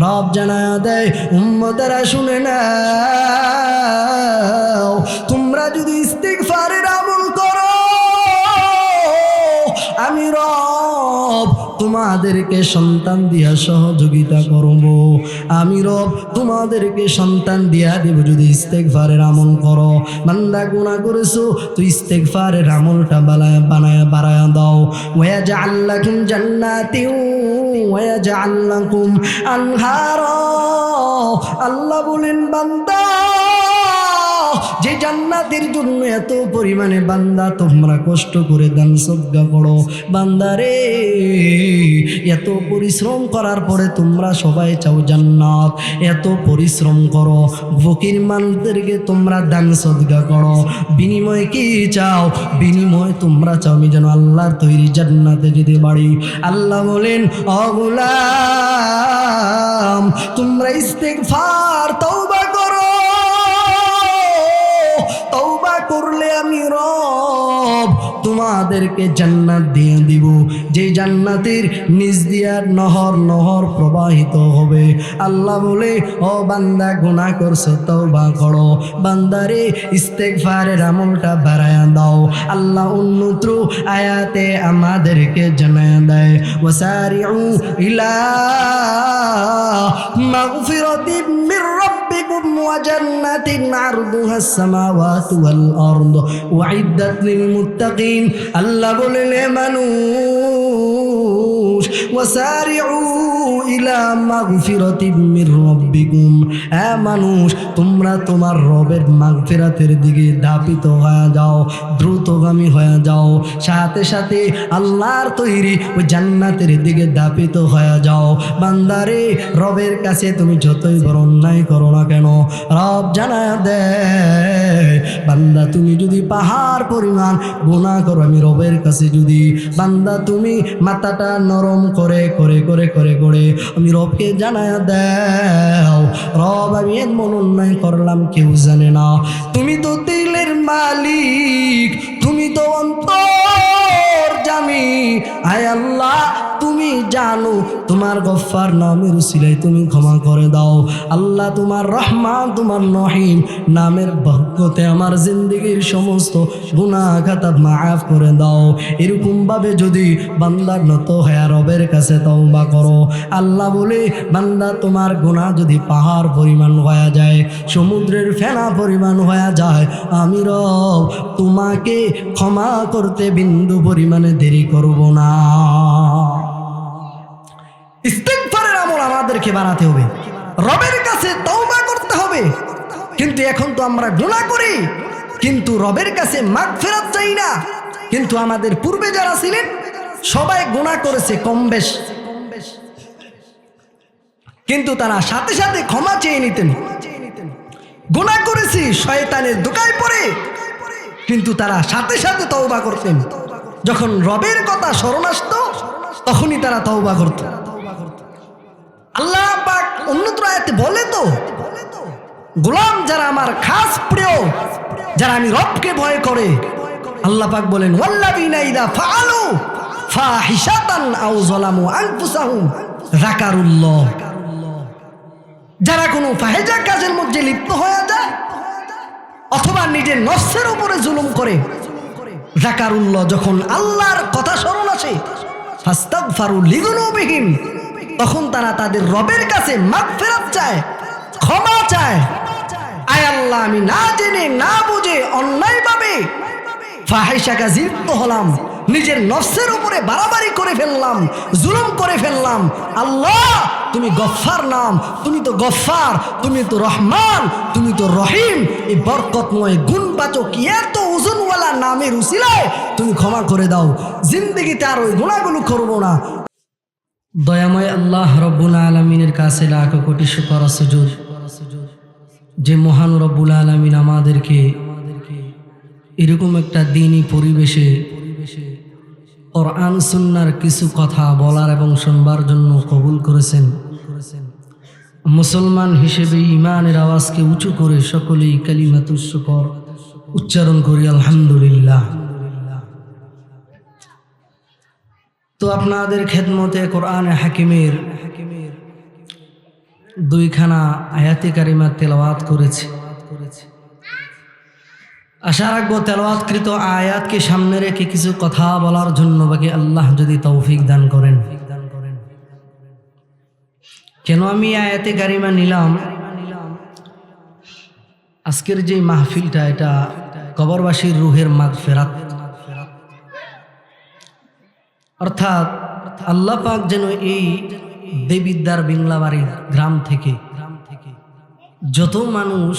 রব জানায়া দেয় উম্মতেরা শুনে নাও, তোমরা যদি ইস্তিগফারের আমল করো আমি রব তোমাদেরকে সন্তান দিয়া সহযোগিতা করব। আমি রব তোমাদেরকে সন্তান দিয়া দেব যদি ইস্তেগফারের আমল করো। বান্দা গুনাহ করেছো তো ইস্তেগফারের আমলটা বানায়া দাও। ওয়াজআল লাকুম জান্নাতিন ওয়াজআল লাকুম আনহারা। আল্লাহ বলেন বান্দা যে জান্নাতের জন্য এত পরিমাণে বান্দা তোমরা কষ্ট করে দান সদকা করো, বান্দারে এত পরিশ্রম করার পরে তোমরা সবাই চাও জান্নাত, এত পরিশ্রম করো, ফকির মানুষদেরকে তোমরা দান সদকা করো, বিনিময়ে কি চাও? বিনিময়ে তোমরা চাও আমি যেন আল্লাহর তৈরি জান্নাতে যেতে পারি। আল্লাহ বলেন ও গোলাম তোমরা ইস্তিগফার তওবা করো, তওবা করলে আমি রব তোমাদেরকে জান্নাত দিয়ে দিব, যে জান্নাতের নিচ দিয়া নহর নহর প্রবাহিত হবে। আল্লাহ বলে ও বান্দা গুনাহ করছো তওবা করো, বান্দারে ইস্তেগফারের আমলটা বাড়ায়া দাও। আল্লাহ অন্যত্র আয়াতে আমাদেরকে জানায়া দেয় ওয়াসারিউ ইলা মাগফিরাতিম মির রাব্বিকুম ওয়া জান্নাতিন আরদুহাস সামাওয়াতু ওয়াল আরদ উইদ্দাত লিল মুত্তাকিন। আল্লাহ বলেন মানুষ ওয়াসারিউ ইলা মাগফিরাতিম মির রাব্বিকুম, মানুষ তোমরা তোমার রবের মাগফিরাতের দিকে ধাবিত হয়ে যাও, দ্রুতগামী হয়ে যাও, সাথে সাথে আল্লাহর তৈরি ওই জান্নাতের দিকে ধাবিত হয়ে যাও। বান্দারে রবের কাছে তুমি যতই বড় অন্যায় করো না কেন রব জানায়া দেয় বান্দা তুমি যদি পাহাড় পরিমাণ গুনাহ করো আমি রবের কাছে যদি বান্দা তুমি মাথাটা নরম করে করে করে করে করে আমি রবকে জানায়া দাও রব আমি এমন অন্যায় করলাম কেউ জানে না, তুমি তো দিলের মালিক, তুমি তো অন্তর্যামী, আয় আল্লাহ তুমি জানো, তোমার গফফার নামের উসিলায় তুমি ক্ষমা করে দাও। আল্লাহ তোমার রহমান তোমার রহিম নামের বরকতে আমার জিন্দেগির সমস্ত গুনাহ খাতা মাফ করে দাও। এরকম ভাবে যদি বান্দা নত হয়ে রবের কাছে তওবা করো, আল্লাহ বলে বান্দা তোমার গুনাহ যদি পাহাড় পরিমাণ হয়ে যায়, সমুদ্রের ফেনা পরিমাণ হয়ে যায়, আমি রব তোমাকে ক্ষমা করতে বিন্দু পরিমাণে দেরি করব না। ইস্তিগফারের আমল আমাদেরকে বানাতে হবে, রবের কাছে তওবা করতে হবে। কিন্তু এখন তো আমরা গুনাহ করি কিন্তু রবের কাছে মাগফিরাত চাই না। কিন্তু আমাদের পূর্বে যারা ছিলেন সবাই গুনাহ করেছে কম বেশ, কিন্তু তারা সাথে সাথে ক্ষমা চেয়ে নিতেন। গুনাহ করেছি শয়তানের ধোঁকায় পড়ে, কিন্তু তারা সাথে সাথে তওবা করতেন। যখন রবের কথা স্মরণ আসতো তখনই তারা তওবা করতেন। আল্লাহ পাক অন্যত্র আয়াতে বলে তো গোলাম যারা আমার খাস প্রিয়, যারা আমি রবকে ভয় করে, আল্লাহ পাক বলেন ওয়াল্লাযীনা ইযা ফাআলু ফাহিশাতান আও যালামু আনফুসাহুম যাকারুল্লাহ, যারা কোনো ফাহিশা কাজের মধ্যে লিপ্ত হয়ে যায় অথবা নিজের নফসের উপরে জুলুম করে, যাকারুল্লাহ যখন আল্লাহর কথা স্মরণ আসে ফাস্তাগফারু লিযুনুবিহিম, তখন তারা তাদের রবের কাছে মাগফিরাত চায়, ক্ষমা চায়। আয় আল্লাহ আমি না জেনে না বুঝে অন্যায়ভাবে ফাহিশা কাজে লিপ্ত হলাম, নিজের নফসের উপরে বাড়াবাড়ি করে ফেললাম, জুলুম করে ফেললাম। আল্লাহ তুমি গফফার নাম, তুমি তো গফফার, তুমি তো রহমান, তুমি তো রহিম, এই বরকতময় গুণবাচক এত ওজনওয়ালা নামের উসিলায় তুমি ক্ষমা করে দাও, জিন্দেগিতে আর ওই গুনাহগুলো করবো না। দয়াময় আল্লাহ রব্বুল আলামিনের কাছে লাখ কোটি শুকর ও সুজুদ, যে মহান রব্বুল আলামিন আমাদেরকে এরকম একটা দিনই পরিবেশে কোরআন সুন্নাহর কিছু কথা বলার এবং শুনবার জন্য কবুল করেছেন। মুসলমান হিসেবে ঈমানের আওয়াজকে উঁচু করে সকলেই কালিমাতুশ শুকর উচ্চারণ করি আলহামদুলিল্লাহ। তো আপনাদের খেদমতে কোরআন হাকিমের দুইখানা আয়াতে কারিমা তেলাওয়াত করেছি। আশা রাখবো তেলাওয়াতকৃত আয়াতকে সামনে রেখে কিছু কথা বলার জন্য বাকি আল্লাহ যদি তৌফিক দান করেন। কেন আমি আয়াতে কারিমা নিলাম? আজকের যে মাহফিলটা, এটা কবরবাসীর রুহের মাগফিরাত, অর্থাৎ আল্লাহ পাক যেন এই দেবিদ্দার বিংলাবাড়ি গ্রাম থেকে যত মানুষ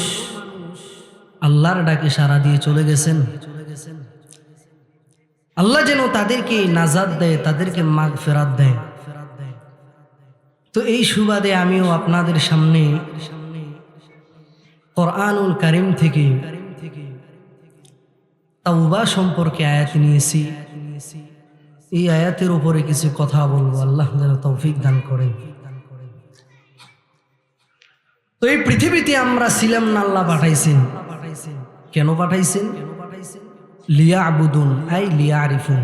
আল্লাহর ডাকে সাড়া দিয়ে চলে গেছেন, আল্লাহ যেন তাদেরকে নাজাত দেয়, তাদেরকে মাগফিরাত দেয়। তো এই সুবাদে আমিও আপনাদের সামনে কোরআনুল কারীম থেকে তাওবা সম্পর্কে আয়াত নিয়েছি। এই আয়াতের উপরে কিছু কথা বলবো, আল্লাহ যেন তৌফিক দান করেন। তো এই পৃথিবীতে আমরা ছিলাম না, আল্লাহ পাঠাইছেন। কেন পাঠাইছেন? লিয়াবুদুন আই লিয়ারিফুন,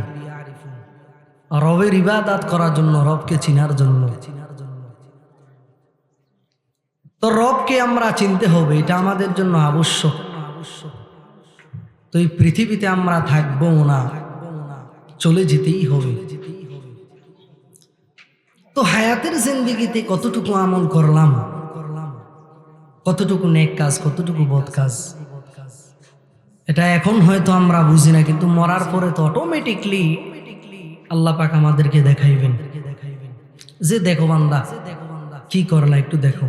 রবের ইবাদত করার জন্য, রবকে চিনার জন্য। তো রবকে আমরা চিনতে হবে, এটা আমাদের জন্য আবশ্যক। তো এই পৃথিবীতে আমরা থাকবো না, চলে যেতেই হবে। তো হায়াতের জিন্দেগিতে কতটুকু আমল করলাম, কতটুকু নেক কাজ, কতটুকু বদ কাজ, এটা এখন হয়তো আমরা বুঝি না, কিন্তু মরার পরে তো অটোমেটিকলি আল্লাহ পাক আমাদেরকে দেখাইবেন যে দেখো বান্দা কি করলা, একটু দেখো।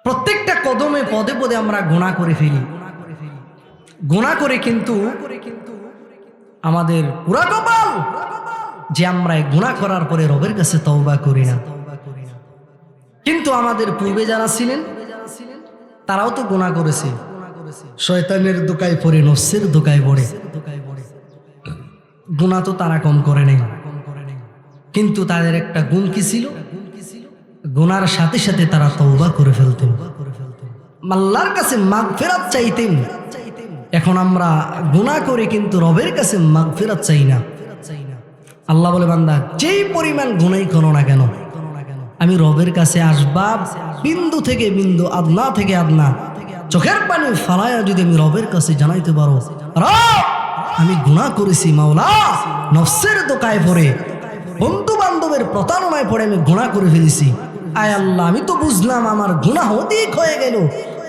প্রত্যেকটা কদমে পদে পদে আমরা গুনাহ করে ফেলি, গুনাহ করে কিন্তু আমাদের পুরা কপাল যে আমরা গুনাহ করার পরে রবের কাছে তওবা করি না। কিন্তু আমাদের পূর্বে যারা ছিলেন তারাও তো গুনাহ করেছে, শয়তানের দোকায় পড়ে, নফসের দোকায় পড়ে। গুনাহ তো তারা কম করে নাই, কিন্তু তাদের একটা গুণ কি ছিল? গুনার সাথে সাথে তারা তওবা করে ফেলতেন, আল্লাহর কাছে মাগফিরাত চাইতেন। এখন আমরা গুনাহ করি কিন্তু রবের কাছে মাগফিরাত চাই না। আল্লাহ বলে, বান্দা যেই পরিমাণ গুনাহই করো না কেন, আমি রবের কাছে আসবা বিন্দু থেকে বিন্দু, আদনা থেকে আদনা, চোখের পানি ফালায়া যদি আমি রবের কাছে জানাইতে পারো, রব আমি গুনাহ করেছি মাওলা, নফসের দোকায় পড়ে, বন্ধু বান্ধবের প্রতারণায় পড়ে আমি গুনাহ করে ফেলেছি। আয় আল্লাহ, আমি তো বুঝলাম আমার গুনাহ অধিক হয়ে গেল,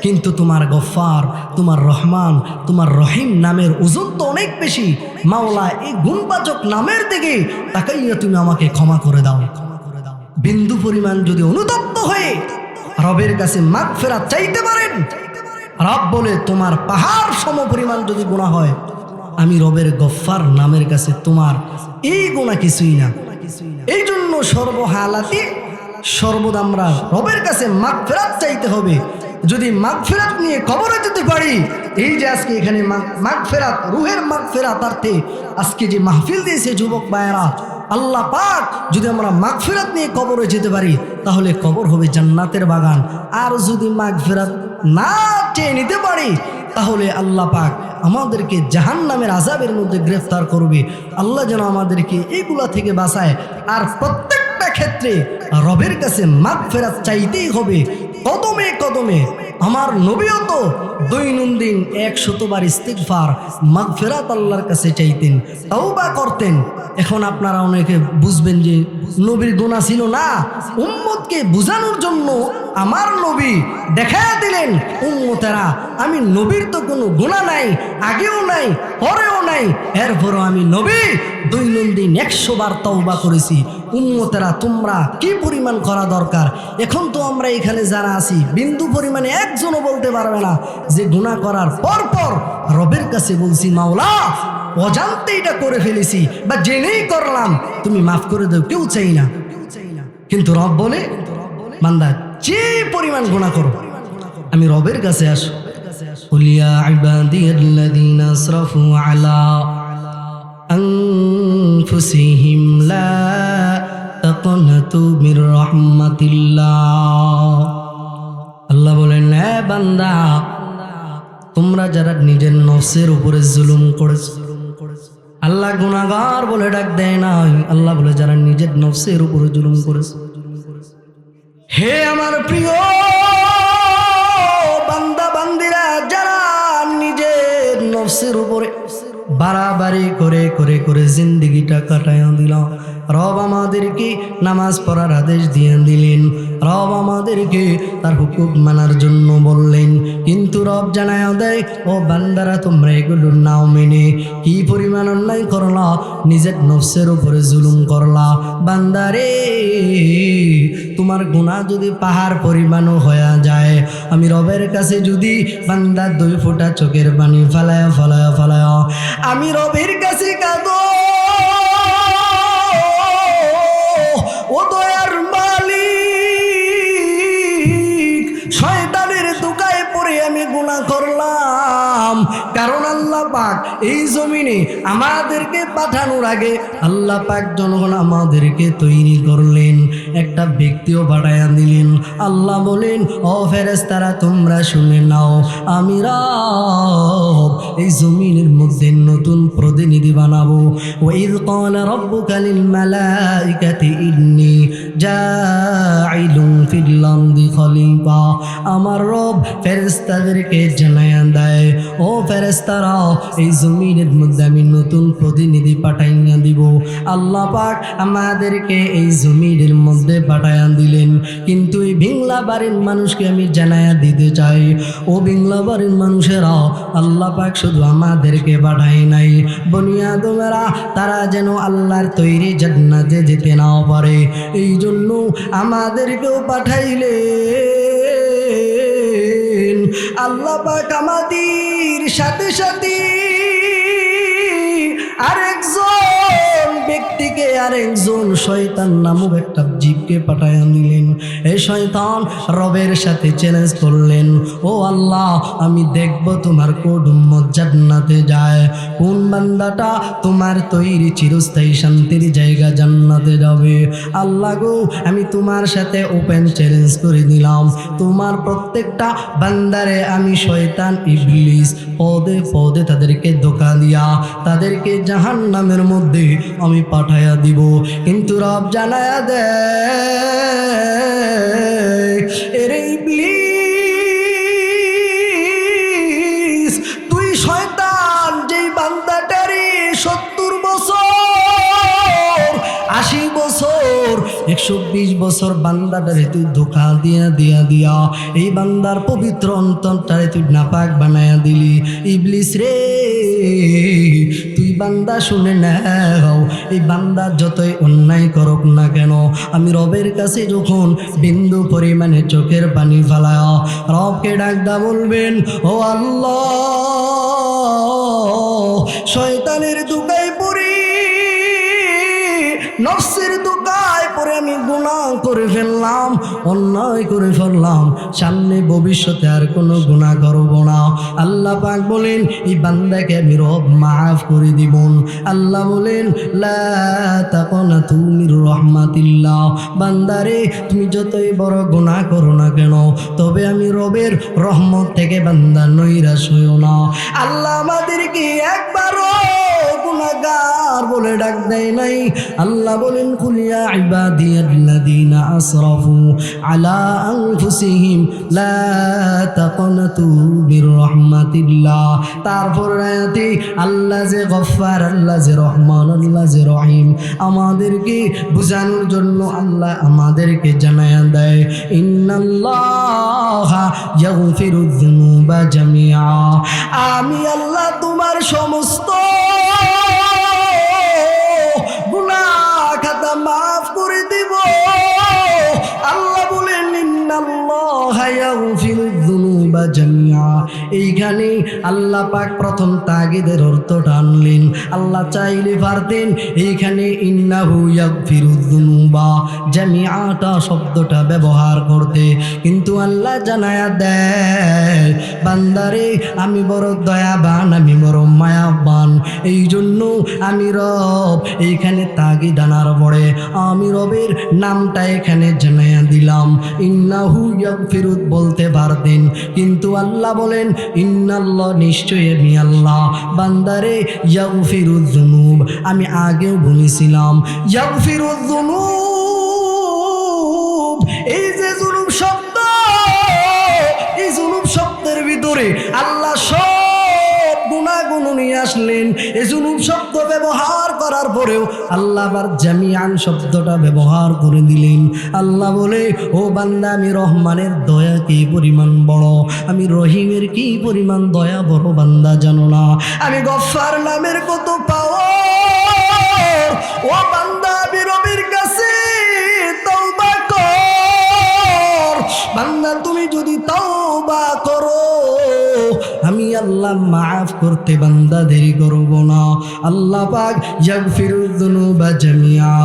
কিন্তু তোমার গফফার, তোমার রহমান, তোমার রহিম নামের ওজন তো অনেক বেশি। মাওলা, এই গুণবাচক নামের দিকে তাকাইয়া তুমি আমাকে ক্ষমা করে দাও। বিন্দু পরিমাণ যদি অনুতপ্ত হয়ে রবের কাছে মাগফিরাত চাইতে পারেন, রব বলে তোমার পাহাড় সম পরিমাণ যদি গুনাহ হয়, আমি রবের গফফার নামের কাছে তোমার এই গুনাহ কিছুই না। এই জন্য সর্বহালাতে সর্বদা আমরা রবের কাছে মাগফিরাত চাইতে হবে। যদি মাগফিরাত নিয়ে কবরে যেতে পারি, এই যে আজকে এখানে মাগফিরাত, রুহের মাগফিরাতার্থে আজকে যে মাহফিল দিয়েছে যুবক ভাইয়েরা, আল্লাহ পাক যদি আমরা মাগফিরাত নিয়ে কবরে যেতে পারি, তাহলে কবর হবে জান্নাতের বাগান। আর যদি মাগফিরাত না চেয়ে নিতে পারি, তাহলে আল্লাহ পাক আমাদেরকে জাহান্নামের আযাবের মধ্যে গ্রেফতার করবে। আল্লাহ যেন আমাদেরকে এগুলা থেকে বাঁচায়। আর প্রত্যেকটা ক্ষেত্রে রবের কাছে মাগফিরাত চাইতেই হবে, কদমে কদমে। আমার নবীও তো দৈনন্দিন 100 বার ইস্তিগফার, মাগফিরাত আল্লাহর কাছে চাইতেন, তওবা করতেন। এখন আপনারা অনেকে বুঝবেন যে নবীর গুনাহ ছিল না, উম্মতকে বুঝানোর জন্য আমার নবী দেখায়া দিলেন, উম্মতেরা আমি নবীর তো কোনো গুনাহ নাই, আগেও নাই, পরেও নাই, এরপরও আমি নবী দৈনন্দিন 100 বার তওবা করেছি। উম্মতেরা তোমরা কি পরিমাণ করা দরকার? এখন তো আমরা এখানে যারা আছি, বিন্দু পরিমাণে একজনও বলতে পারবে না যে গুনাহ করার পর পর রবের কাছে বলছি, মাওলা অজান্তে এটা করে ফেলেছি বা জেনেই করলাম, তুমি মাফ করে দাও। কেউ চাই না, কিন্তু রব বলে, বান্দা যে পরিমাণ গুনাহ করো আমি রবের কাছে আসো। কুল ইয়া ইবাদিয়াল্লাযীনা আসরাফু আলা আনফুসিহিম লা তাকনাতু মির রাহমাতিল্লাহ। আল্লাহ বলেন, হে বান্দা, তোমরা যারা নিজের নফসের উপরে জুলুম করেছো, আল্লাহ গুনাহগার বলে ডাক দেয় না, আল্লাহ বলে যারা নিজের নফসের উপরে জুলুম করেছে, হে আমার প্রিয় বান্দা বান্দিরা, যারা নিজের নফসের উপরে বাড়াবাড়ি করে করে করে জিন্দেগিটা কাটাইয়া দিল, রব আমাদেরকে নামাজ পড়ার আদেশ দিয়ে দিলেন, রব আমাদেরকে তার হুকুম মানার জন্য বললেন, কিন্তু রব জানায়া দেয়, ও বান্দারা তোমরা এগুলো নাও মেনে কি পরিমাণ অন্যায় করলা, নিজের নফসের উপরে জুলুম করলা। বান্দারে, তোমার গুনাহ যদি পাহাড় পরিমাণও হয়ে যায়, আমি রবের কাছে যদি বান্দার 2 ফোঁটা চোখের পানি ফালায়া ফালায়া ফালায়া আমি রবের কাছে কাঁদো, ও দয়ার মালিক, শয়তানের ধোঁকায় পড়ে আমি গুনাহ করলাম। কারণ আল্লাহ পাক এই জমিনে আমাদেরকে পাঠানোর আগে আল্লাহ পাক যখন আমাদেরকে তৈরি করলেন, একটা ব্যক্তিও পাঠাইয়া দিলেন। আল্লাহ বলেন, ও ফেরেশতারা তোমরা শুনে নাও, আমি রব এই জমিনের মধ্যে নতুন প্রতিনিধি বানাবো। ওয়াইয ক্বালা রাব্বুকা লিল মালাইকাতি ইন্নী জাইলুন ফিল আরদি খলিফা। আমার রব ফেরেশতাদেরকে জানায়া দেয়, ও ফেরেশতারা এই জমিনের মধ্যে আমি নতুন প্রতিনিধি পাঠাইয়া দিব। আল্লাহ পাক আমাদেরকে এই জমিনের মধ্যে পাঠাইয়া দিলেন, কিন্তু এই বিংলা বাড়ির মানুষকে আমি জানায়া দিতে চাই, ও বিংলা বাড়ির মানুষেরা, আল্লাহ পাক শুধু আমাদেরকে পাঠায় নাই, বনি আদমেরা তারা যেন আল্লাহর তৈরি জান্নাতে যেতে নাও পারে, এই জন্য আমাদেরকেও পাঠাইলেন। আল্লাহ পাক আমাদের সাথে সাথে আরেকজন ব্যক্তিকে, আরেকজন শয়তান নামক একটা জীবকে পাঠাইয়া দিলেন। এই শয়তান রবের সাথে চ্যালেঞ্জ করলেন, ও আল্লাহ, আমি দেখব তোমার কোন উম্মত জান্নাতে যায়, কোন বান্দাটা তোমার তৈরি চিরস্থায়ী শান্তির জায়গা জান্নাতে যাবে। আল্লাহ গো, আমি তোমার সাথে ওপেন চ্যালেঞ্জ করে দিলাম, তোমার প্রত্যেকটা বান্দারে আমি শয়তান ইবলিস পদে পদে তাদেরকে ধোঁকা দিয়া তাদেরকে জাহান্নামের মধ্যে আমি পাঠাইয়া দিব। কিন্তু রব জানায়া দেয়, এরে ইবলিস, তুই শয়তান যেই বান্দাটারে 70 বছর 80 বছর 120 বছর বান্দাটারে তুই ধোঁকা দিয়া দিয়া দিয়া এই বান্দার পবিত্র অন্তরটারে তুই নাপাক বানায়া দিলি। ইবলিস রে, তুই বান্দা শুনে নাও, এই বান্দা যতই অন্যায় করুক না কেন, আমি রবের কাছে যখন বিন্দু পরিমাণে চোখের পানি ফালায়া রবকে ডাকদা বলবেন, ও আল্লাহ, শয়তানের ধোঁকায় পড়ে, নফসের ধোঁকায় পড়ে আমি গুনাহ করে ফেললাম, অন্যায় করে ফেললাম, সামনে ভবিষ্যতে আর কোনো গুনাহ করব না। আল্লাহ পাক বলেন, এই বান্দাকে আমি রব মাফ করে দিব। আল্লাহ বলেন, লা তাকনাতু মির রাহমাতিল্লাহ, বান্দারে তুমি যতই বড় গুনাহ করো না কেন, তবে আমি রবের রহমত থেকে বান্দা নৈরাশ হইও না। আল্লাহ আমাদেরকে একবারও গুনাহগার বলে ডাক দেয় নাই। আল্লাহ বলেন, কুল ইয়া ইবাদিয়াল্লাযীনা আসরাফু আলা আনফুসিহিম লা তাকনাতু মির রাহমাতিল্লাহ। তারপর আয়াতে আল্লাহ যে গফফার, আল্লাহ যে রহমান, আল্লাহ যে রহিম, আমাদেরকে বুঝানোর জন্য আল্লাহ আমাদেরকে জানায়া দেয়, ইন্নাল্লাহা ইয়াগফিরুয যুনুবা জামিআ, আমি আল্লাহ তোমার সমস্ত গুনাহ খাতা মাফ করে দিব। আল্লাহ বলেন, ইন্নাল্লাহা ইয়াগফিরুয যুনুবা জামিআ। এইখানে আল্লাহ পাক প্রথম তাগিদের অর্থটা আনলেন। আল্লাহ চাইলে পারতেন এইখানে ইন্নাহু ইয়াগফিরুয যুনুবা জামিআটা শব্দটা ব্যবহার করতে, কিন্তু আল্লাহ জানায়া দেয়, বান্দারে আমি বড় দয়াবান, আমি বড় মায়াবান, এই জন্য আমি রব এইখানে তাগিদ আনার পরে আমি রবের নামটা এখানে জানায়া দিলাম। ইন্নাহু ইয়াগফিরুদ বলতে পারতেন, কিন্তু আল্লাহ বলেন, ইন্নাল্লাহ, নিশ্চয়ই আমি আল্লাহ, বান্দারে ইয়াগফিরুয যুনুব, আমি আগেও বলেছিলাম ইয়াগফিরুয যুনুব, এই যে দিলেন। এই জুনুব শব্দ ব্যবহার করার পরেও আল্লাহ আবার জামিআন শব্দটা ব্যবহার করে দিলেন। আল্লাহ বলে, ও বান্দা, আমি রহমানের দয়া কি পরিমাণ বড়, আমি রহিমের কি পরিমাণ দয়া বড় বান্দা জানো না? আমি গফফার নামের কত পাওয়ার। ও বান্দা, আমি রবের কাছে তওবা কর। বান্দা, তুমি যদি তওবা করো, আমি আল্লাহ মাফ করতে বান্দা দেরি করব না। আল্লাহ পাক ইয়াগফিরুয যুনুবা জামিআ।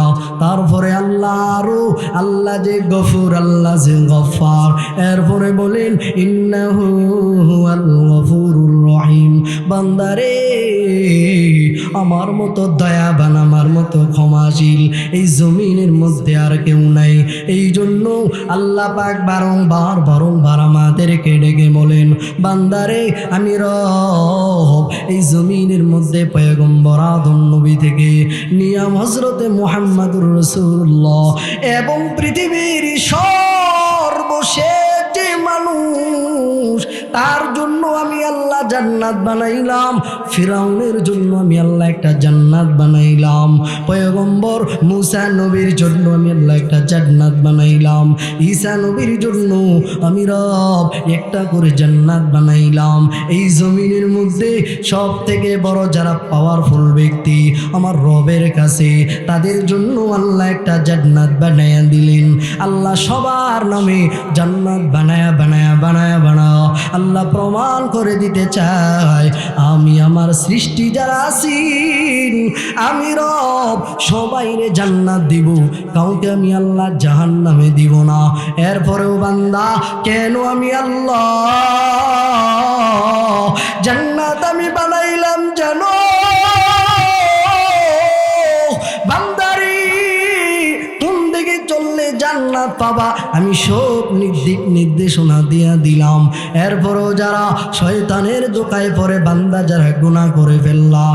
তারপরে আল্লাহ আরো, আল্লাহ যে গফুর, আল্লাহ যে গফফার। এরপরে বলেন, ইন্নাহু হুয়াল গফুরুর রহিম। বান্দারে, আমার মতো দয়াবান, আমার মতো ক্ষমাশীল এই জমিনের মধ্যে আর কেউ নাই। এই জন্য আল্লাহ পাক বারংবার বারংবার আমাদেরকে ডেকে বলেন, বান্দারে, আমি রব এই জমিনের মধ্যে পয়গম্বর আদম নবী থেকে নিয়াম হযরতে মুহাম্মদুর রাসূলুল্লাহ এবং পৃথিবীর সর্বশেষ যে মানুষ, তার জন্য আমি আল্লাহ জান্নাত বানাইলাম। ফিরাউনের জন্য আমি আল্লাহ একটা জান্নাত বানাইলাম। পয়গম্বর মুসা নবীর জন্য আমি আল্লাহ একটা জান্নাত বানাইলাম। ঈসা নবীর জন্য আমি রব একটা করে জান্নাত বানাইলাম। এই জমিনের মধ্যে সব থেকে বড় যারা পাওয়ারফুল ব্যক্তি আমার রবের কাছে, তাদের জন্য আল্লাহ একটা জান্নাত বানায়া দিলেন। আল্লাহ সবার নামে জান্নাত বানায়া বানায়া বানায়া বানায়া আল্লাহ প্রমাণ করে দিতে চায়, আমি আমার সৃষ্টি যারা আছি, আমি রব সবাইরে জান্নাত দিব, কাউকে আমি আল্লাহ জাহান্নামে দিব না। এরপরেও বান্দা, কেন আমি আল্লাহ জান্নাত আমি বানাইলাম জানো? বান্দারি, কোন দিকে চললে জান্নাত পাবা আমি সব দিক নির্দেশনা দিয়া দিলাম। এরপরও যারা শয়তানের দোকায় পড়ে, বান্দা যারা গুনাহ করে ফেললা,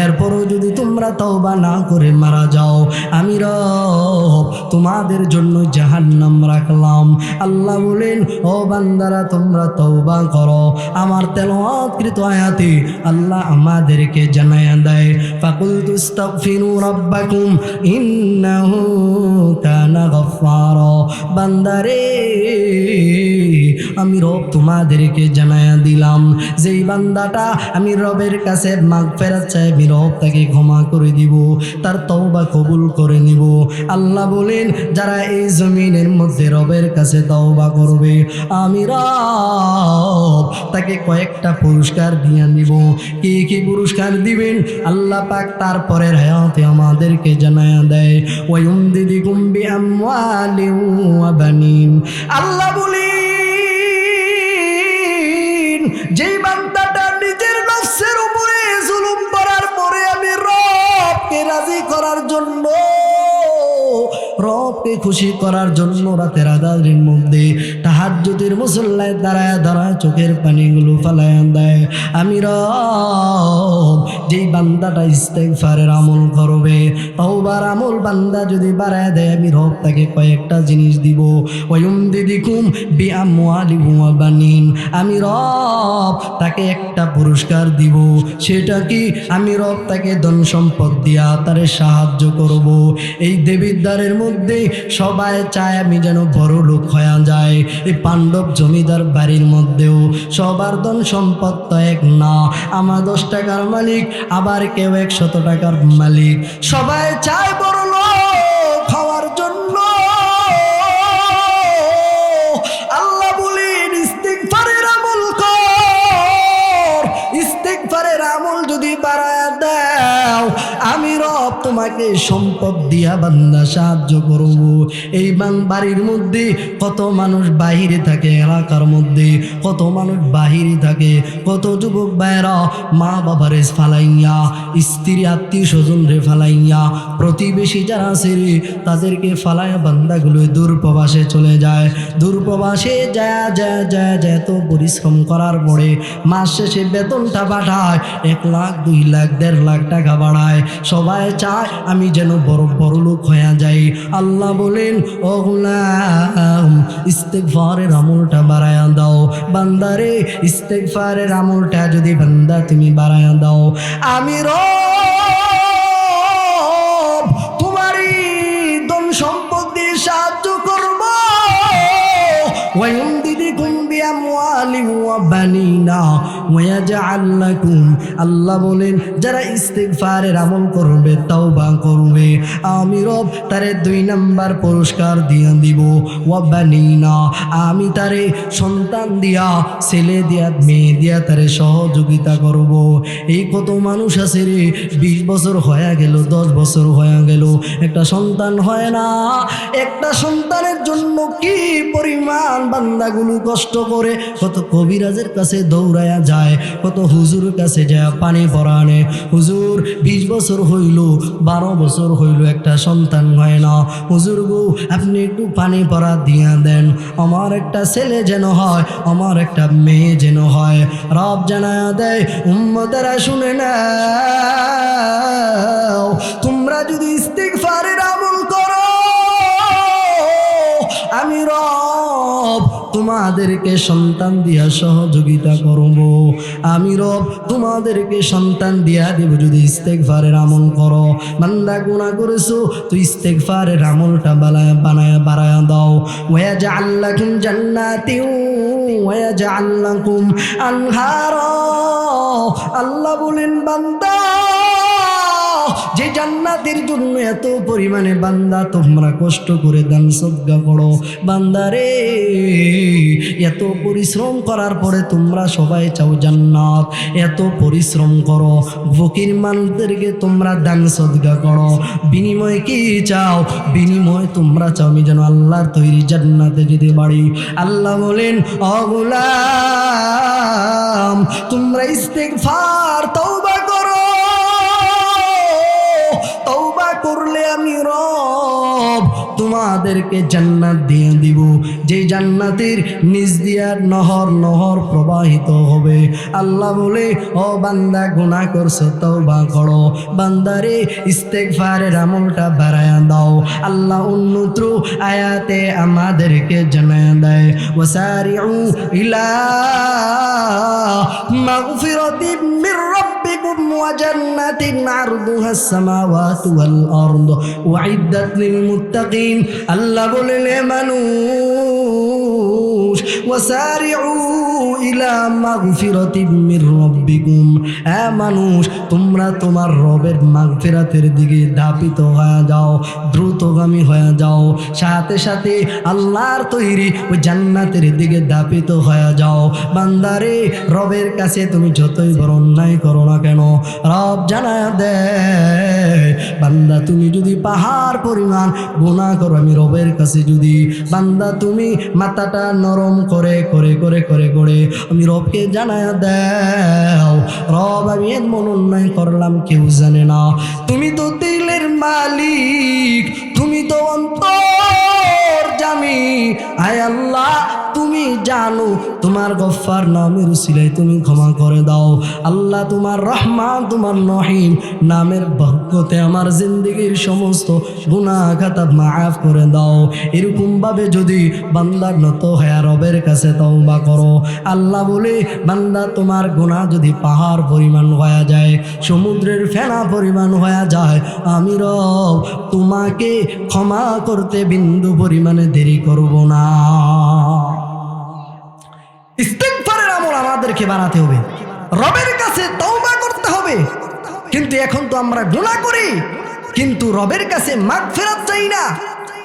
এরপরও যদি তোমরা তওবা না করে মারা যাও, আমি রব তোমাদের জন্য জাহান্নাম রাখলাম। আল্লাহ বলেন, ও বান্দারা, তোমরা তওবা করো। আমার তেলাওয়াতকৃত আয়াতে আল্লাহ আমাদেরকে জানায়া দেয়, ফাকুলতু ইস্তাগফিরু রাব্বাকুম ইন্নাহু কানা গফফারা। বান্দারে, আমি রব তোমাদেরকে জানায়া দিলাম, যেই বান্দাটা আমি রবের কাছে মাগফিরাত চাই, আমি রব তাকে ক্ষমা করে দিব, তার তওবা কবুল করে নিব। আল্লাহ বলেন, যারা এই জমিনের মধ্যে রবের কাছে তওবা করবে, আমি রব তাকে কয়েকটা পুরস্কার দিয়ে দিব। কি কি পুরস্কার দিবেন আল্লাহ পাক তারপরের আয়াতে আমাদেরকে জানায়া দেয়, ওয়ায়ুমদিদুকুম বিআমওয়ালিন ওয়া বানিন। আল্লাহ বলেন, যেই বান্দাটা নিজের নফসের উপরে জুলুম করার পরে আমি রবকে রাজি করার জন্য, রবকে খুশি করার জন্য রাতের আঁধারের মধ্যে তাহাজ্জুদের মুসল্লায় দাঁড়ায় দাঁড়ায় চোখের পানিগুলো ফালায়া দেয়, আমি রব যেই বান্দাটা ইস্তেগফারের আমল করবে, তওবার আমল বান্দা যদি বাড়ায় দেয়, আমি রব তাকে কয়েকটা জিনিস দিব। ওয়ায়ুমদিদুকুম বিআমওয়ালিন ওয়া বানিন। আমি রব তাকে একটা পুরস্কার দিব। সেটা কি? আমি রব তাকে ধন সম্পদ দিয়া তারে সাহায্য করব। এই দেবিদ্বারের মধ্যে সবাই চায় আমি যেন বড় লোক হয়ে যায়। এই পাণ্ডব জমিদার বাড়ির মধ্যেও সবার ধন সম্পদ তো এক না। আমার 10 টাকার মালিক, আবার কেউ 100 টাকার মালিক। সবাই চায় বড় লোক হওয়ার জন্য। আল্লাহ বলেন, ইস্তিগফারের আমল কর। ইস্তিগফারের আমল যদি বাড়ায় দাও, আমি রব তোমাকে সম্পদ দিয়া বান্দা সাহায্য করব। এই বাড়ির মধ্যে কত মানুষ বাহিরে থাকে, এলাকার মধ্যে কত মানুষ বাহিরে থাকে, কত যুবক ভাইরা মা বাবারে ফালাইয়া, স্ত্রী আত্মীয় স্বজন রে ফালাইয়া, প্রতিবেশী যারা আছে রে তাদেরকে ফালাইয়া বান্দাগুলো দূরপ্রবাসে চলে যায়। দূরপ্রবাসে যায় যায় যায় যায় তো পরিশ্রম করার পরে মাস শেষে বেতনটা পাঠায় 1 লাখ 2 লাখ 1.5 লাখ টাকা বাড়ায়। সবাই চায় আমি যেন বড় বড় লোক হয়ে যাই। আল্লাহ বলেন, ও গোলাম, ইস্তেগফারের আমলটা বাড়ায়া দাও বান্দারে। ইস্তেগফারের আমলটা যদি বান্দা তুমি বাড়ায়া দাও, আমি রব তোমারই ধন সম্পদ দিয়ে সাহায্য করব। ওয়ায়ুমদিদকুম বিআমওয়ালিন ওয়া বানিনা ওয়ায়াজআল লাকুম, আল্লাহ বলেন যারা ইস্তিগফারের আমল করবে, তওবা করবে, আমি রব তারে 2 নাম্বার পুরস্কার দিয়ে দিব। ওয়া বানিনা, আমি তারে সন্তান দিয়া, ছেলে দিয়া, মেয়ে দিয়া তারে সহযোগিতা করব। এই কত মানুষ আছে রে, 20 বছর হয়ে গেল, 10 বছর হয়ে গেল, একটা সন্তান হয় না। একটা সন্তানের জন্য কি পরিমাণ বান্দাগুলো কষ্ট করে, কত কবিরাজের কাছে দৌড়ায়া যায়, কত হুজুরের কাছে যায় পানি পরানে। হুজুর 20 বছর হইল, 12 বছর হইল, একটা সন্তান হয় না। হুজুর গো আপনি একটু পানি পরা দিয়া দেন, আমার একটা ছেলে যেন হয়, আমার একটা মেয়ে যেন হয়। রব জানায়া দেয়, উম্মতেরা শুনে নাও, তোমরা যদি ইস্তিগফারের আমল করো, আমি রব তোমাদেরকে সন্তান দিয়া সহযোগিতা করব। আমি রব তোমাদেরকে সন্তান দিয়া দেব যদি ইস্তেগফারের আমল করো। বান্দা গুনাহ করেছো, তো ইস্তেগফারের আমলটা বানায়া বাড়ায়া দাও। ওয়ায়াজআল লাকুম জান্নাতিন ওয়ায়াজআল লাকুম আনহারা, আল্লাহ বলেন বান্দা যে জান্নাতের জন্য এত পরিমাণে বান্দা তোমরা কষ্ট করে দান সদকা করো, বান্দারে এত পরিশ্রম করার পরে তোমরা সবাই চাও জান্নাত, এত পরিশ্রম করো, ফকির মানুষদেরকে তোমরা দান সদকা করো, বিনিময়ে কি চাও? বিনিময় তোমরা চাও আমি যেন আল্লাহর তৈরি জান্নাতে যেতে পারি। আল্লাহ বলেন, ও গোলাম তোমরা ইস্তেগফার তওবা করো, তওবা করলে আমি রব তোমাদেরকে জান্নাত দিয়ে দিব, যে জান্নাতের নিচ দিয়া নহর নহর প্রবাহিত হবে। আল্লাহ বলে, ও বান্দা গুনাহ করছো তওবা করো, বান্দারে ইস্তেগফারের আমলটা বাড়ায়া দাও। আল্লাহ অন্যত্র আয়াতে আমাদেরকে জানায়া দেয়, ওয়াসারিউ ইলা মাগফিরাতিম মির রাব্বিকুম ওয়া জান্নাতিন আরদুহাস সামাওয়াতু ওয়াল আরদ উইদ্দাত লিল মুত্তাকিন। আল্লাহ বলেন, এ মানুষ, ওয়াসারিউ ইলা মাগফিরাতিম মির রাব্বিকুম, এ মানুষ তোমরা তোমার রবের মাগফিরাতের দিকে ধাবিত হয়ে যাও, দ্রুতগামী হয়ে যাও, সাথে সাথে আল্লাহর তৈরি ওই জান্নাতের দিকে ধাবিত হয়ে যাও। বান্দারে রবের কাছে তুমি যতই বড় অন্যায় করো না কেন, রব জানায়া দেয়, বান্দা তুমি যদি পাহাড় পরিমাণ গুনাহ করো, আমি রবের কাছে যদি বান্দা তুমি মাথাটা নরম করে করে করে করে করে আমি রবকে জানায়া দাও, রব আমি এমন অন্যায় করলাম কেউ জানে না, তুমি তো দিলের মালিক, তুমি তো অন্তর্যামী, আয় আল্লাহ তুমি জানো, তোমার গফফার নামের উসিলায় তুমি ক্ষমা করে দাও। আল্লাহ তোমার রহমান তোমার রহিম নামের বরকতে আমার জিন্দেগির সমস্ত গুনাহ খাতা মাফ করে দাও। এরকম ভাবে যদি বান্দার নত হয়ে রবের কাছে তওবা করো, আল্লাহ বলে বান্দা তোমার গুনাহ যদি পাহাড় পরিমাণ হয়ে যায়, সমুদ্রের ফেনা পরিমাণ হয়ে যায়, আমি রব তোমাকে ক্ষমা করতে বিন্দু পরিমাণে দেরি করব না। ইস্তেগফারের আমল আমাদেরকে বাড়াতে হবে, রবের কাছে তওবা করতে হবে। কিন্তু এখন তো আমরা গুনাহ করি, কিন্তু রবের কাছে মাগফিরাত চাই না।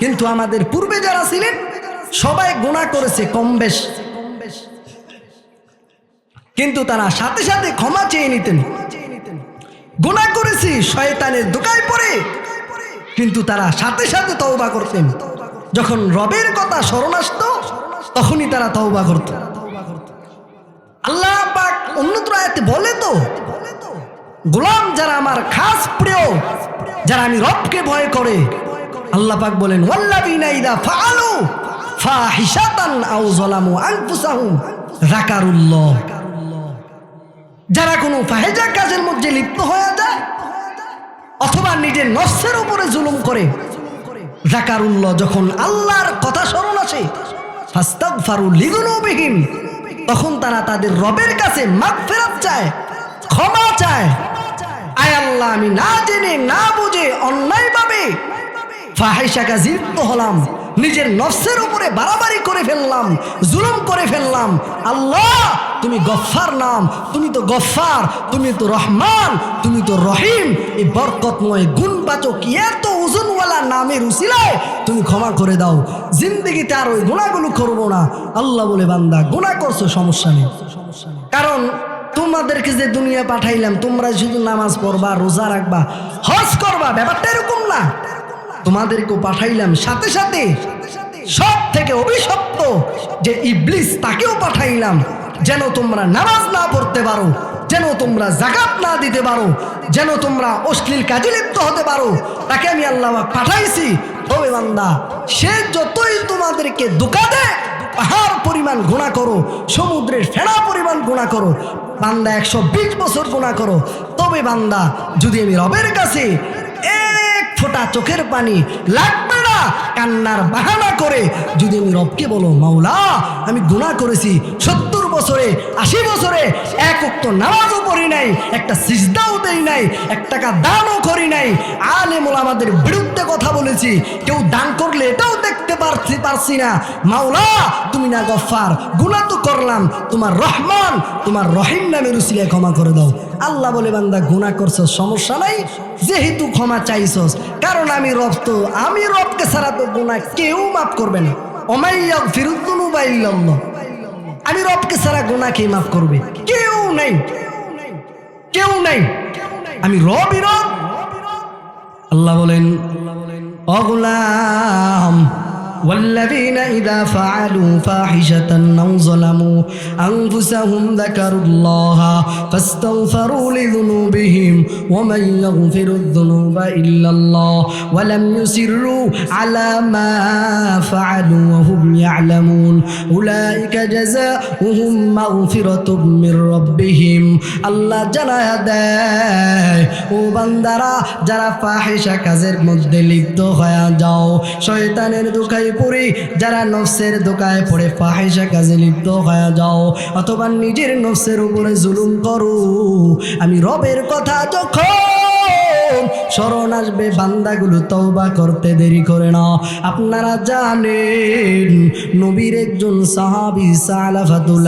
কিন্তু আমাদের পূর্বে যারা ছিলেন সবাই গুনাহ করেছে কম বেশ, কিন্তু তারা সাথে সাথে ক্ষমা চেয়ে নিতেন। গুনাহ করেছি শয়তানের ধোঁকায় পড়ে, কিন্তু তারা সাথে সাথে তওবা করতেন। যখন রবের কথা স্মরণ আসতো তখনই তারা তওবা করত। আল্লাহ পাক অন্যত্র আয়াতে বলে তো, গোলাম যারা আমার খাস প্রিয়, যারা আমি রবকে ভয় করে, আল্লাহ পাক বলেন, ওয়াল্লাযীনা ইযা ফাআলু ফাহিশাতান আও যালামু আনফুসাহুম যাকারুল্লাহ, যারা কোনো ফাহেজা কাজের মধ্যে লিপ্ত হয়ে যায় অথবা নিজের নফসের উপরে জুলুম করে, যাকারুল্লাহ, যখন আল্লাহর কথা স্মরণ আসে ফাস্তাগফারু লিযুনুবিহিম, তখন তারা তাদের রবের কাছে মাগফিরাত চায়, ক্ষমা চায়। আয় আল্লাহ, আমি না জেনে না বুঝে অন্যায়ভাবে ফাহিশা কাজে লিপ্ত হলাম, নিজের নফসের উপরে বাড়াবাড়ি করে ফেললাম, জুলুম করে ফেললাম। আল্লাহ, তুমি গফফার নাম, তুমি তো গফফার, তুমি তো রহমান, তুমি তো রহিম। এই বরকতময় গুণবাচক এত ওজনওয়ালা নামের উসিলায় তুমি ক্ষমা করে দাও, জিন্দেগিতে আর ওই গুনাহগুলো করবো না। আল্লাহ বলে, বান্দা গুনাহ করছো, সমস্যা নেই, কারণ তোমাদেরকে যে দুনিয়া পাঠাইলাম তোমরা শুধু নামাজ পড়বা, রোজা রাখবা, হজ করবা, ব্যাপারটা এরকম না। তোমাদেরকেও পাঠাইলাম সাথে সাথে সব থেকে অভিশপ্ত যে ইবলিস, তাকেও পাঠাইলাম যেন তোমরা নামাজ না পড়তে পারো, যেন তোমরা যাকাত না দিতে পারো, যেন তোমরা অশ্লীল কাজে লিপ্ত হতে পারো। তাকে আমি আল্লাহ পাঠাইছি। তবে বান্দা, সে যতই তোমাদেরকে ধোঁকা দেয়, পাহাড় পরিমাণ গুনাহ করো, সমুদ্রের ফেনা পরিমাণ গুনাহ করো, বান্দা 120 বছর গুনাহ করো, তবে বান্দা যদি আমি রবের কাছে এক ফোঁটা চোখের পানি লাগবে না কান্নার বাহানা করে যদি আমি রবকে বলো, মাওলা আমি গুনাহ করেছি, 70 বছরে 80 বছরে এক ওয়াক্ত নামাজও পড়ি নাই, একটা সিজদাও দেই নাই, 1 টাকা দানও করি নাই, আলেম ওলামাদের বিরুদ্ধে কথা বলেছি, কেউ দান করলে এটাও দেখতে পারছি না, মাওলা তুমি না গফফার, গুনাহ তো করলাম, তোমার রহমান তোমার রহিম নামের উসিলায় ক্ষমা করে দাও। আল্লাহ বলে, বান্দা গুনাহ করছস, সমস্যা নাই, যেহেতু ক্ষমা চাইছস, কারণ আমি রব, তো আমি রবকে ছাড়া তো গুনাহ কেউ মাফ করবে না। ওমাই ইয়াগফিরুয যুনুবা ইল্লাল্লাহ, আমি রবকে ছাড়া গুনাহ কে মাফ করবে? কেউ নাই, কেউ নাই, আমি রবই রব। আল্লাহ বলেন, ও গোলাম, والذين إذا فعلوا فاحشة أو ظلموا أنفسهم ذكروا الله فاستغفروا لذنوبهم ومن يغفر الذنوب إلا الله ولم يصروا على ما فعلوا وهم يعلمون أولئك جزاؤهم مغفرة من ربهم। আল্লাহ জানায়া দেয়, ও বান্দারা, যারা ফাহিশা কাজের মধ্যে লিপ্ত হয়ে যাও, শয়তানের ধোঁকায় পড়ে, যারা নফসের ধোঁকায় পড়ে ফাহিশা কাজে লিপ্ত হয়ে যাও, অথবা নিজের নফসের উপরে জুলুম করো, আমি রবের কথা যখন স্মরণ আসবে, বান্দাগুলো তওবা করতে দেরি করে না। আপনারা জানেন নবীর একজন সাহাবী সালাফাতুল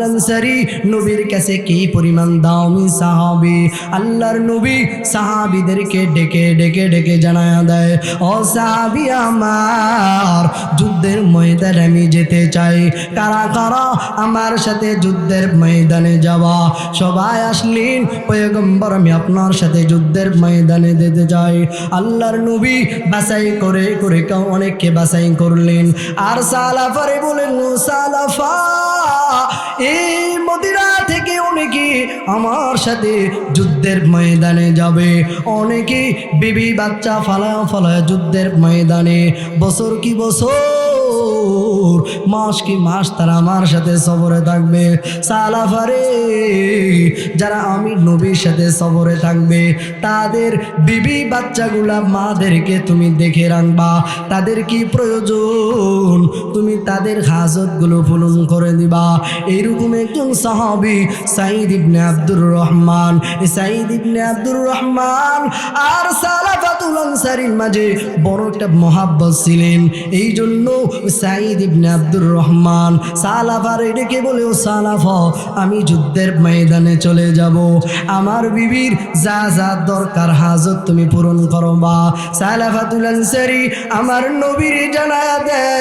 আনসারী নবীর কাছে কি পরিমাণ দামি সাহাবী। আল্লাহর নবী সাহাবীদেরকে ডেকে ডেকে ডেকে জানায়া দেয়, ও সাহাবী আমার, যুদ্ধের ময়দানে আমি যেতে চাই, কারা কারা আমার সাথে যুদ্ধের ময়দানে যাওয়া? সবাই আসলেন, পয়গম্বর আমি আপনার সাথে যুদ্ধের ময়দানে যেতে চাই। আল্লাহর নবী বাছাই করে করে অনেককে বাছাই করলেন, আর সালাফারে বলেন, সালাফা, এই মদিনা থেকে অনেকে আমার সাথে যুদ্ধের ময়দানে যাবে, অনেকে বিবি বাচ্চা ফালায় ফালায় যুদ্ধের ময়দানে, বছর কি বছর, মাস কি মাস তারা আমার সাথে সফরে থাকবে। সালাফারে, যারা আমি নবীর সাথে সফরে থাকবে, তাদের বিবি বাচ্চাগুলা মাদেরকে তুমি দেখে রাখবা, তাদের কি প্রয়োজন তুমি তাদের হাজতগুলো পূরণ করে দিবা। এইরকম একজন সাহাবী সাঈদ ইবনে আব্দুর রহমান, সাঈদ ইবনে আব্দুর রহমান আর সালাফাতুল আনসারীর মাঝে বড় একটা মহাব্বত ছিলেন। এই জন্য সাঈদ ইবনে আব্দুর রহমান সালাফারে ডেকে বলে, ও সালাফা, আমি যুদ্ধের ময়দানে চলে যাব, আমার বিবির যা যা দরকার হাজত তুমি পূরণ করবা। সালাফাতুল আনসারী আমার নবীর জানায়া দেয়,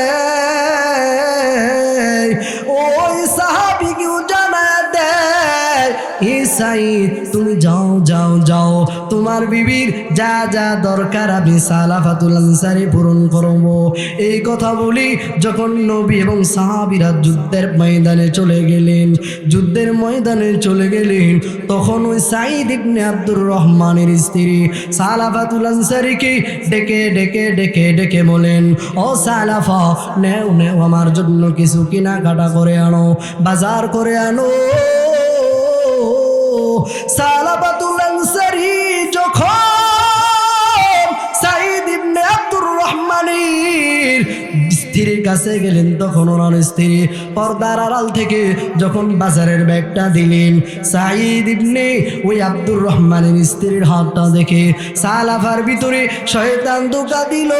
ওই সাহাবীকেও জানায়া দেয়, এ সাঈদ তুমি যাও যাও যাও, তোমার বিবির যা যা দরকার আমি সালাফাতুল আনসারী পূরণ করব। এই কথা বলি যখন নবী এবং সাহাবীরা যুদ্ধের ময়দানে চলে গেলেন, যুদ্ধের ময়দানে চলে গেলেন, তখন ওই সাঈদ ইবনে আব্দুর রহমানের স্ত্রী সালাফাতুল আনসারীকে ডেকে ডেকে ডেকে ডেকে বলেন, ও সালাফা, নেও নেও আমার জন্য কিছু কেনাকাটা করে আনো, বাজার করে আনো। সালাফাতুল আনসারী যখন সাঈদ ইবনে আব্দুর রহমানের স্ত্রীর কাছে গেলেন, তখন ওনার স্ত্রী পর্দার আড়াল থেকে যখন বাজারের ব্যাগটা দিলেন, সাঈদ ইবনে ওই আব্দুর রহমানের স্ত্রীর হাতটা দেখে সালাফার ভিতরে শয়তান ধোঁকা দিল।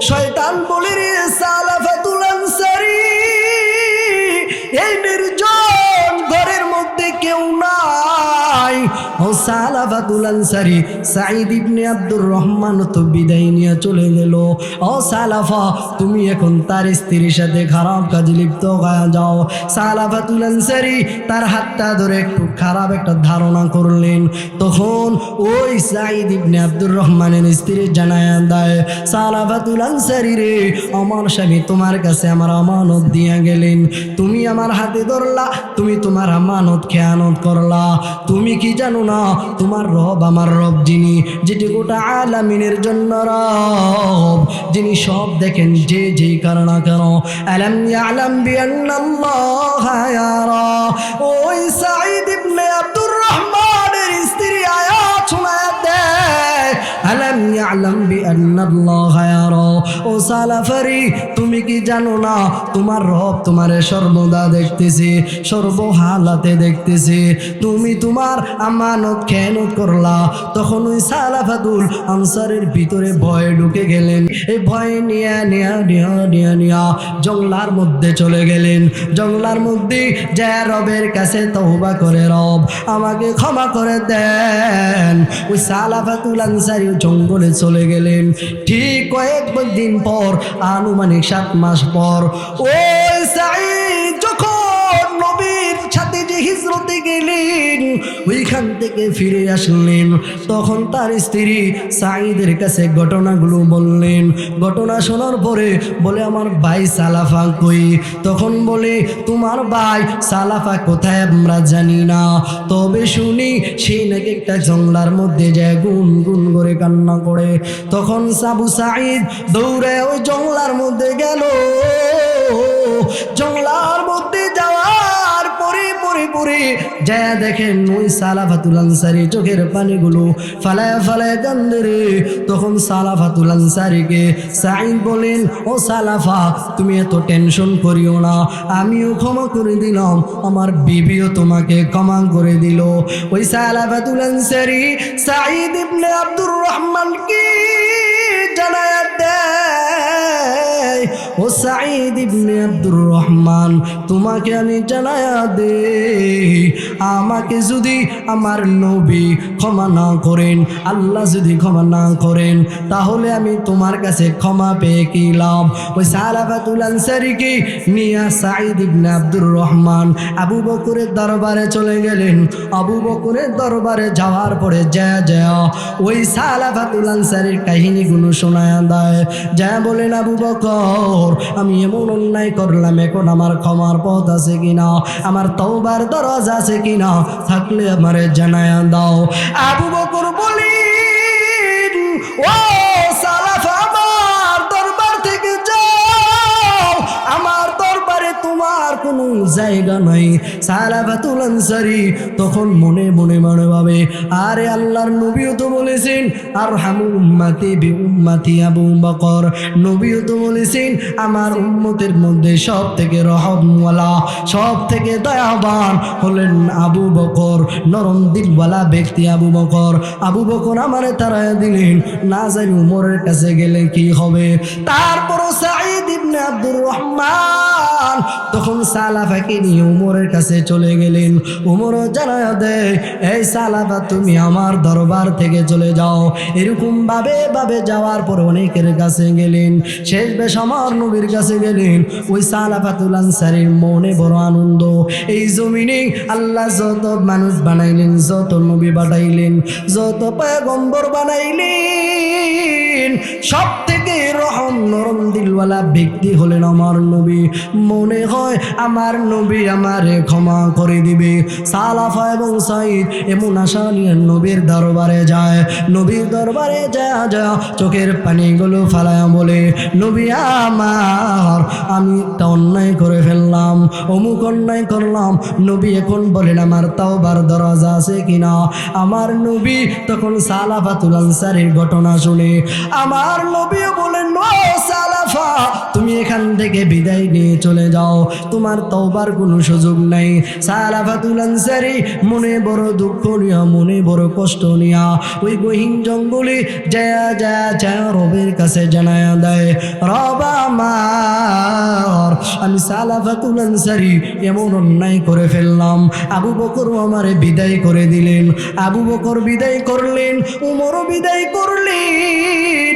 শয়তান বলে, রে সালাফাতুল আনসারী, এই নির্জন ঘরের মধ্যে কেউ নাই। ও সালাফাতুল আনসারী, সাঈদ ইবনে আব্দুর রহমান তো বিদায় নিয়ে চলে গেল। ও সালাফা, তুমি এখন তার স্ত্রীর সাথে খারাপ কাজে লিপ্ত হয়ে যাও। সালাফাতুল আনসারী তার হাতটা ধরে একটু খারাপ একটা ধারণা করলেন। তখন ওই সাঈদ ইবনে আব্দুর রহমানের স্ত্রী জানায় দেয়, সালাফাতুল আনসারী রে, আমার স্বামী তোমার কাছে আমার আমানত দিয়ে গেলেন, তুমি আমার হাতে ধরলা, তুমি তোমার আমানত খেয়ানত করলা। তুমি কি জানো না, তোমার রব আমার রব, যিনি যেটি গোটা আলামিনের জন্য রব, যিনি সব দেখেন, যে যেই কারণ কেন। আলাম ইয়ালাম বিআন্নাল্লাহা ইয়ারা। ওই সাঈদ ইবনে আব্দুর রহমানের স্ত্রী আয়াত শোনায় দেয়, আলাম ইয়ালাম বিআন্নাল্লাহা ইয়ারা। ও সালাফারি, তুমি কি জানো না, তোমার রব তোমারে সর্বদা দেখতেছে, সর্বহালাতে দেখতেছে। তুমি তোমার আমানত খেয়ানত করলা। তখন ওই সালাফাতুল আনসারের ভিতরে ভয় ঢুকে গেলেন। এই ভয় নিয়া জঙ্গলার মধ্যে চলে গেলেন। জঙ্গলার মধ্যে যা রবের কাছে তওবা করে, রব আমাকে ক্ষমা করে দেন। ওই সালাফাতুল আনসারী জঙ্গলে চলে গেলেন। ঠিক কয়েকদিন পর, আনুমানিক 7 মাস পর, ওই সাঈদ যখন নবীর সাথে যে হিজরতে গেলেন, ওইখান থেকে ফিরে আসলেন, তখন তার স্ত্রী সাঈদের কাছে ঘটনাগুলো বললেন। ঘটনা শোনার পরে বলে, আমার ভাই সালাফা কই? তখন বলে, তোমার ভাই সালাফা কোথায় আমরা জানি না, তবে শুনি সেই নাকি একটা জঙ্গলার মধ্যে যায় গুন গুন করে কান্না করে। তখন আবু সাঈদ দৌড়ে ওই জঙ্গলার মধ্যে গেল। জঙ্গলার মধ্যে যাওয়ার পরে যা দেখেন ওই সালাফাতুল আনসারী চোখের পানিগুলো ফালায় ফালায় কান্দে রে। তখন সালাফাতুল আনসারীকে সাঈদ বলেন, ও সালাফা, তুমি এত টেনশন করিও না, আমিও ক্ষমা করে দিলাম, আমার বিবিও তোমাকে ক্ষমা করে দিল। ওই সালাফাতুল আনসারী সাঈদ ইবনে আব্দুর রহমান কি জানায় দেয়, ও সাঈদ ইবনে আব্দুর রহমান, তোমাকে আমি জানায়া দে, আমাকে যদি আমার নবী ক্ষমা না করেন, আল্লাহ যদি ক্ষমা না করেন, তাহলে আমি তোমার কাছে ক্ষমা পেয়ে কি লাভ? ওই সালাফাতুল আনসারীকে নিয়ে সাঈদ ইবনে আব্দুর রহমান আবু বকরের দরবারে চলে গেলেন। আবু বকরের দরবারে যাওয়ার পরে যা ওই সালাফাতুল আনসারীর কাহিনীগুলো শোনায় দেয়। যা বলেন, আবু বকর, আমি এমন অন্যায় করলাম, এখন আমার ক্ষমার পথ আছে কিনা, আমার তওবার দরজা আছে কিনা, থাকলে আমারে জানায় দাও। আবু বকর বলেন, ও সালাফা, আমার দরবার থেকে যাও, আমার দরবারে তোমার কোনো জায়গা নাই। সালাফাতুল আনসারী তখন মনে ভাবে, আরে আল্লাহর নবীও তো বলেছেন, আরহামু উম্মতি বি উম্মতি আবু বকর, নবীও তো বলেছেন, আমার উম্মতের মধ্যে সব থেকে রহমওয়ালা, সব থেকে দয়াবান হলেন আবু বকর, নরম দিলওয়ালা ব্যক্তি আবু বকর। আবু বকর আমারে তাড়ায় দিলেন, না জানি উমরের কাছে গেলে কি হবে। তারপরও সাঈদ ইবনে আব্দুর রহমান তখন সালাফাকে নিয়ে উমরের কাছে চলে গেলেন। উমরও জানায় দেয়, এই সালাফা, তুমি আমার দরবার থেকে চলে যাও। এরকম ভাবে যাওয়ার পর অনেকের কাছে গেলেন, শেষ বেশ আমার নবীর কাছে গেলেন। ওই সালাফাতুল আনসারীর মনে বড় আনন্দ, এই জমিনে আল্লাহ যত মানুষ বানাইলেন, যত নবী বানাইলেন, যত পয়গম্বর বানাইলেন, সব থেকে রহম নরম দিল টুপিওয়ালা ব্যক্তি হলেন আমার নবী। মনে হয় আমার নবী আমারে ক্ষমা করে দিবে। সালাফা এবং সাইদ এমন আশা নিয়ে নবীর দরবারে যায়। নবীর দরবারে যা চোখের পানিগুলো ফালায়া বলে, নবী আমার, আমি একটা অন্যায় করে ফেললাম, অমুক অন্যায় করলাম। নবী এখন বলেন আমার তাওবার দরজা আছে কিনা। আমার নবী তখন সালাফাতুল আনসারীর ঘটনা শুনে আমার নবী বলেন, ও সালাফা, তুমি এখান থেকে বিদায় নিয়ে চলে যাও, তোমার তওবার কোনো সুযোগ নাই। সালাফাতুল আনসারী মনে বড় দুঃখ নিয়া, মনে বড় কষ্ট নিয়া ওই গহীন জঙ্গলে যা রবের কাছে জানায়া দেয়, রব আমার, আমি সালাফাতুল আনসারী এমন অন্যায় করে ফেললাম। আবু বকর আমারে বিদায় করে দিলেন, আবু বকর বিদায় করলেন, উমরও বিদায় করলেন,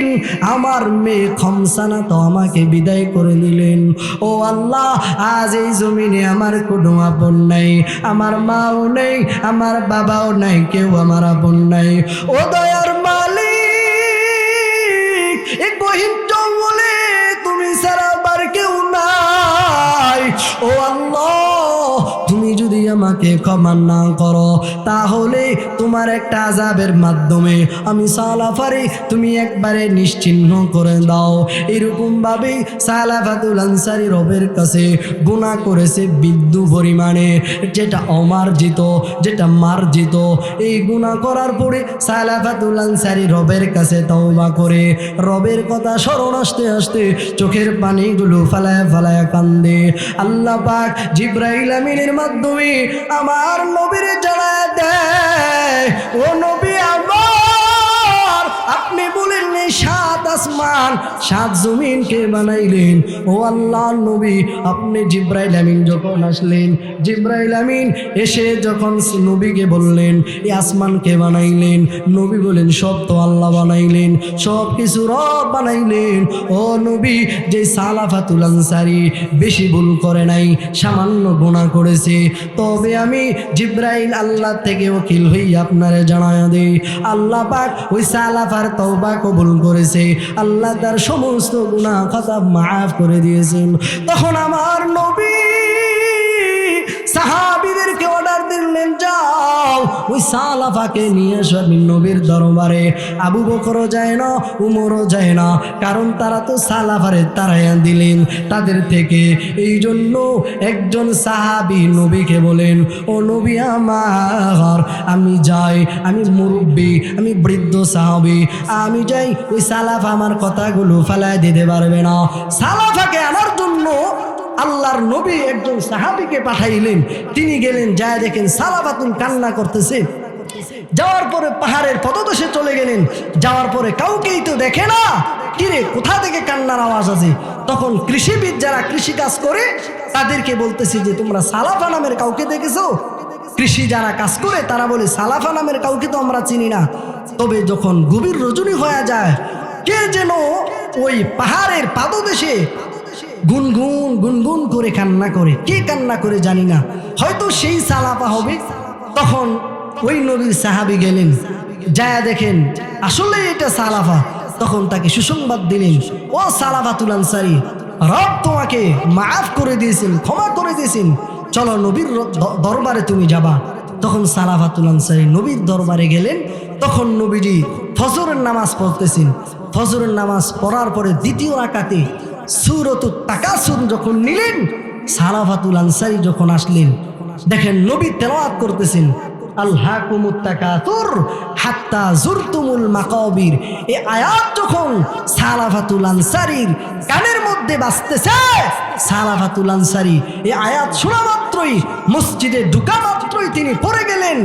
আমার মেয়ে খমসানা তো আমাকে বিদায় করে দিলেন। ও আল্লাহ, আজ এই জমিনে আমার কোনো আপন নাই, আমার মাও নেই, আমার বাবাও নাই, কেউ আমার আপন নাই। ও দয়ার মালিক, এই গহীন জঙ্গলে তুমি ছাড়া আর কেউ নাই। ও আল্লাহ, তুমি যদি আমাকে ক্ষমা না করো তাহলে তোমার একটা আযাবের মাধ্যমে আমি সালাফারে তুমি একবারে নিশ্চিহ্ন করে দাও। এরকম ভাবে সালাফাতুল আনসারী রবের কাছে গুনাহ করেছে বিদ্যু পরিমাণে, যেটা অমার্জিত, যেটা মার্জিত। এই গুনাহ করার পরে সালাফাতুল আনসারী রবের কাছে তওবা করে রবের কথা স্মরণ আসতে আসতে চোখের পানিগুলো ফালায়া ফালায়া কান্দে। আল্লাহ পাক জিবরাইল আমিনের মাধ্যমে আমার নবীর জানায়া দেয়, ও নবী আমার, আপনি বলেন সাত আসমান সাত জমিনকে বানাইলেন। ও আল্লাহ নবী, আপনি জিবরাইল আমিন যখন আসলেন, জিবরাইল আমিন এসে যখন নবীকে বললেন এই আসমানকে বানাইলেন, নবী বলেন সব তো আল্লাহ বানাইলেন, সব কিছু রব বানাইলেন। ও নবী, যে সালাফাতুল আনসারী বেশি ভুল করে নাই, সামান্য গুনাহ করেছে, তবে আমি জিবরাইল আল্লাহ থেকে ওকিল হই আপনারে জানায়া দেই, আল্লাহ পাক ওই সালাফার তওবা কবুল করেছে, আল্লাহ তার সমস্ত গুনাহ খাতা মাফ করে দিয়েছেন। তখন আমার নবী সাহাবীদেরকে অর্ডার দিলেন, যাও ওই সালাফাকে নিয়ে এসো নবীর দরবারে। আবু বকরও যায় না, উমরও যায় না, কারণ তারা তো সালাফারে তাড়াইয়া দিলেন তাদের থেকে। এই জন্য একজন সাহাবী নবীকে বলেন, ও নবী আমার, আমি যাই, আমি মুরব্বী, আমি বৃদ্ধ সাহাবী, আমি যাই, ওই সালাফা আমার কথাগুলো ফেলায় দিতে পারবে না। সালাফাকে আনার জন্য আল্লাহর নবী একজন সাহাবীকে পাঠাইলেন। তিনি গেলেন, যায় দেখেন সালাফাতুল কান্না করতেছে। যাওয়ার পরে পাহাড়ের পদদেশে চলে গেলেন, যাওয়ার পরে কাউকেই তো দেখে না, কিরে কোথা থেকে কান্নার আওয়াজ আছে। তখন কৃষিবিদ যারা কৃষি কাজ করে তাদেরকে বলতেছে যে তোমরা সালাফা নামের কাউকে দেখেছো? কৃষি যারা কাজ করে তারা বলে সালাফা নামের কাউকে তো আমরা চিনি না। তবে যখন গভীর রজনী হয়ে যায়, কে যেন ওই পাহাড়ের পাদদেশে গুনগুন গুনগুন করে কান্না করে, কে কান্না করে জানি না, হয়তো সেই সালাফা হবে। তখন ওই নবীর সাহাবী গেলেন, যায় দেখেন আসলে এটা সালাফা। তখন তাকে সুসংবাদ দিলেন, ও সালাফাতুল আনসারী, রব তোমাকে মাফ করে দিয়েছেন, ক্ষমা করে দিয়েছেন, চলো নবীর দরবারে তুমি যাবা। তখন সালাফাতুল আনসারী নবীর দরবারে গেলেন। তখন নবীজি ফজরের নামাজ পড়তেছেন। ফজরের নামাজ পড়ার পরে দ্বিতীয় রাকাতে সূরাতুত তাকাসুর যখন নিলেন, সালাফাতুল আনসারী যখন আসলেন, দেখেন নবী তেলাওয়াত করতেছেন, আলহাকুমুত তাকাসুর হাত্তা জুরতুমুল মাকাবির। এই আয়াত যখন সালাফাতুল আনসারীর কানের মধ্যে বাজতেছে, সালাফাতুল আনসারী এই আয়াত শোনা মাত্রই, মসজিদে ঢোকা মাত্রই তিনি পড়ে গেলেন।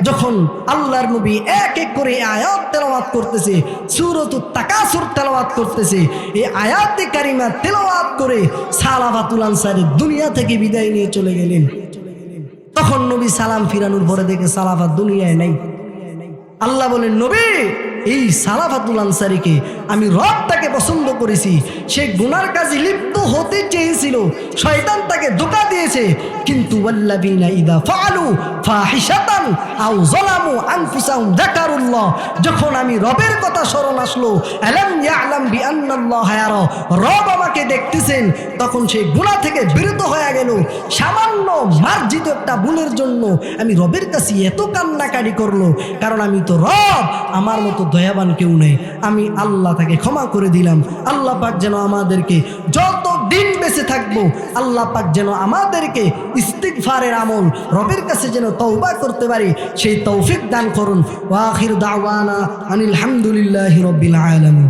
যখন আল্লাহর নবী এক এক করে আয়াত তেলাওয়াত করতেছে, সূরাতুত তাকাসুর তেলাওয়াত করতেছে, এই আয়াতে কারিমা তেলাওয়াত করে সালাফাতুল আনসারী দুনিয়া থেকে বিদায় নিয়ে চলে গেলেন। তখন নবী সালাম ফিরানোর পরে দেখে সালাফা দুনিয়ায় নাই। আল্লাহ বলেন, নবী এই সালাফাতুল আনসারীকে আমি রব তাকে পছন্দ করেছি। সে গুনার কাজে লিপ্ত হতে চেয়েছিল, শয়তান তাকে ধোঁকা দিয়েছে। কিন্তু ওয়াল্লাযীনা ইযা ফাআলু ফাহিশাতান আও যালামু আনফুসাহুম যাকারুল্লাহ, যখন আমি রবের কথা স্মরণ আসলো, আলাম ইয়ালাম বিআন্নাল্লাহা ইয়ারা, রব আমাকে দেখতেছেন, তখন সে গুনাহ থেকে বিরত হয়ে গেল। সামান্য মার্জিত একটা ভুলের জন্য আমি রবের কাছে এত কান্নাকাটি করলো, কারণ আমি তো রব, আমার মতো দয়াবান কেউ নেই। আমি আল্লাহ তাকে ক্ষমা করে দিলাম। আল্লাহ পাক যেন আমাদেরকে যত দিন বেঁচে থাকবো, আল্লাহ পাক যেন আমাদেরকে ইস্তিগফারের আমল, রবের কাছে যেন তওবা করতে পারি, সেই তৌফিক দান করুন। ওয়া আখির দাওয়ানা আনিল হামদুলিল্লাহি রাব্বিল আলামিন।